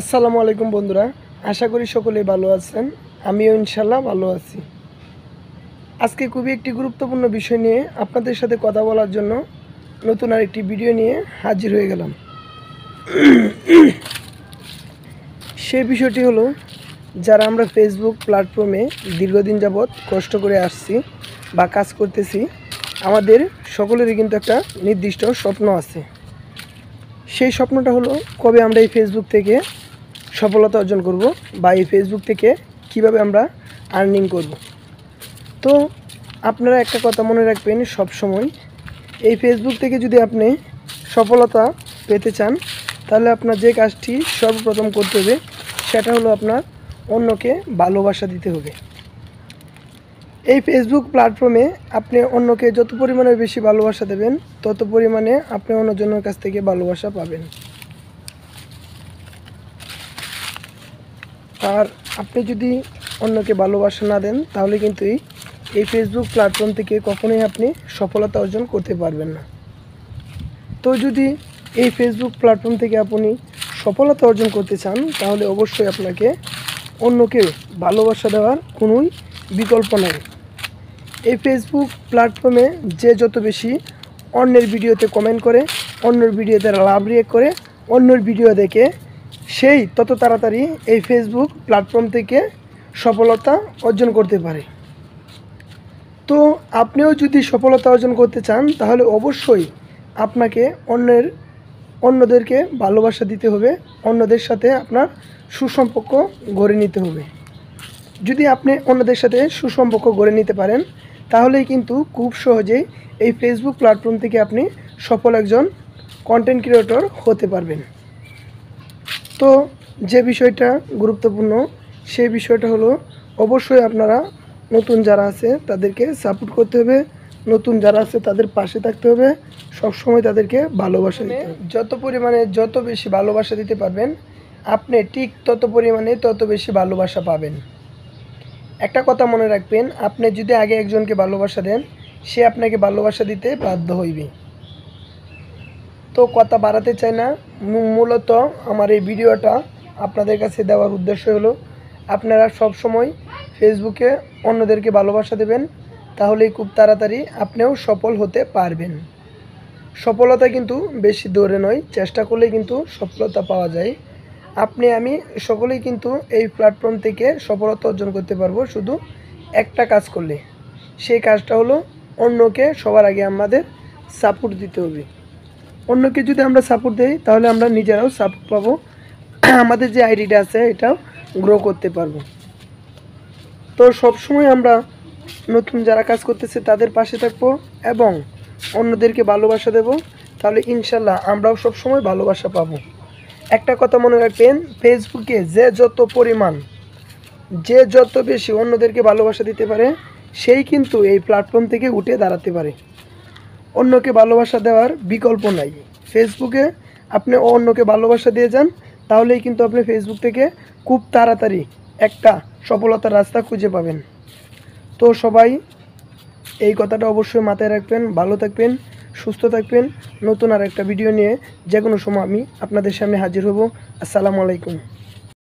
আসসালামু আলাইকুম বন্ধুরা, আশা করি সকলেই ভালো আছেন। আমিও ইনশাল্লাহ ভালো আছি। আজকে খুবই একটি গুরুত্বপূর্ণ বিষয় নিয়ে আপনাদের সাথে কথা বলার জন্য নতুন আরেকটি ভিডিও নিয়ে হাজির হয়ে গেলাম। সেই বিষয়টি হলো, যারা আমরা ফেসবুক প্ল্যাটফর্মে দীর্ঘদিন যাবৎ কষ্ট করে আসছি বা কাজ করতেছি, আমাদের সকলেরই কিন্তু একটা নির্দিষ্ট স্বপ্ন আছে। সেই স্বপ্নটা হলো, কবে আমরা এই ফেসবুক থেকে সফলতা অর্জন করব বা এই ফেসবুক থেকে কিভাবে আমরা আর্নিং করব। তো আপনারা একটা কথা মনে রাখবেন, সব সময় এই ফেসবুক থেকে যদি আপনি সফলতা পেতে চান, তাহলে আপনার যে কাজটি সর্বপ্রথম করতে হবে সেটা হলো আপনার অন্যকে ভালোবাসা দিতে হবে। এই ফেসবুক প্ল্যাটফর্মে আপনি অন্যকে যত পরিমাণে বেশি ভালোবাসা দেবেন, তত পরিমাণে আপনি অন্যজনের কাছ থেকে ভালোবাসা পাবেন। আর আপনি যদি অন্যকে ভালোবাসা না দেন, তাহলে কিন্তু এই ফেসবুক প্ল্যাটফর্ম থেকে কখনোই আপনি সফলতা অর্জন করতে পারবেন না। তো যদি এই ফেসবুক প্ল্যাটফর্ম থেকে আপনি সফলতা অর্জন করতে চান, তাহলে অবশ্যই আপনাকে অন্যকে ভালোবাসা দেওয়ার কোনোই বিকল্প নেই। এই ফেসবুক প্ল্যাটফর্মে যে যত বেশি অন্যের ভিডিওতে কমেন্ট করে, অন্যের ভিডিওতে লাভ রিয়েক্ট করে, অন্যের ভিডিও দেখে, সেই তত তাড়াতাড়ি এই ফেসবুক প্ল্যাটফর্ম থেকে সফলতা অর্জন করতে পারে। তো আপনিও যদি সফলতা অর্জন করতে চান, তাহলে অবশ্যই আপনাকে অন্যদেরকে ভালোবাসা দিতে হবে, অন্যদের সাথে আপনার সুসম্পর্ক গড়ে নিতে হবে। যদি আপনি অন্যদের সাথে সুসম্পর্ক গড়ে নিতে পারেন, তাহলেই কিন্তু খুব সহজেই এই ফেসবুক প্ল্যাটফর্ম থেকে আপনি সফল একজন কন্টেন্ট ক্রিয়েটর হতে পারবেন। তো যে বিষয়টা গুরুত্বপূর্ণ, সেই বিষয়টা হলো, অবশ্যই আপনারা নতুন যারা আছে তাদেরকে সাপোর্ট করতে হবে, নতুন যারা আছে তাদের পাশে থাকতে হবে, সবসময় তাদেরকে ভালোবাসা দিতে হবে। যত বেশি ভালোবাসা দিতে পারবেন, আপনি ঠিক তত পরিমাণে তত বেশি ভালোবাসা পাবেন। একটা কথা মনে রাখবেন, আপনি যদি আগে একজনকে ভালোবাসা দেন, সে আপনাকে ভালোবাসা দিতে বাধ্য হইবে। তো কথা বাড়াতে চাই না, মূলত আমার এই ভিডিওটা আপনাদের কাছে দেওয়ার উদ্দেশ্য হলো, আপনারা সব সময় ফেসবুকে অন্যদেরকে ভালোবাসা দেবেন, তাহলেই খুব তাড়াতাড়ি আপনিও সফল হতে পারবেন। সফলতা কিন্তু বেশি দূরে নয়, চেষ্টা করলেই কিন্তু সফলতা পাওয়া যায়। আপনি আমি সকলেই কিন্তু এই প্ল্যাটফর্ম থেকে সফলতা অর্জন করতে পারবো, শুধু একটা কাজ করলে। সেই কাজটা হলো, অন্যকে সবার আগে আমাদের সাপোর্ট দিতে হবে। অন্যকে যদি আমরা সাপোর্ট দিই, তাহলে আমরা নিজেরাও সাপোর্ট পাবো, আমাদের যে আইডিটা আছে এটাও গ্রো করতে পারবো। তো সবসময় আমরা নতুন যারা কাজ করতেছে তাদের পাশে থাকবো এবং অন্যদেরকে ভালোবাসা দেব, তাহলে ইনশাল্লাহ আমরাও সবসময় ভালোবাসা পাবো। একটা কথা মনে রাখবেন, ফেসবুকে যে যত বেশি অন্যদেরকে ভালোবাসা দিতে পারে, সেই কিন্তু এই প্ল্যাটফর্ম থেকে উঠে দাঁড়াতে পারে। অন্যকে ভালোবাসা দেওয়ার বিকল্প নাই। ফেসবুকে আপনি অন্যকে ভালোবাসা দিয়ে যান, তাহলেই কিন্তু আপনি ফেসবুক থেকে খুব তাড়াতাড়ি একটা সফলতার রাস্তা খুঁজে পাবেন। তো সবাই এই কথাটা অবশ্যই মাথায় রাখবেন, ভালো থাকবেন, সুস্থ থাকবেন। নতুন আর একটা ভিডিও নিয়ে যে কোনো সময় আমি আপনাদের সামনে হাজির হব। আসসালামু আলাইকুম।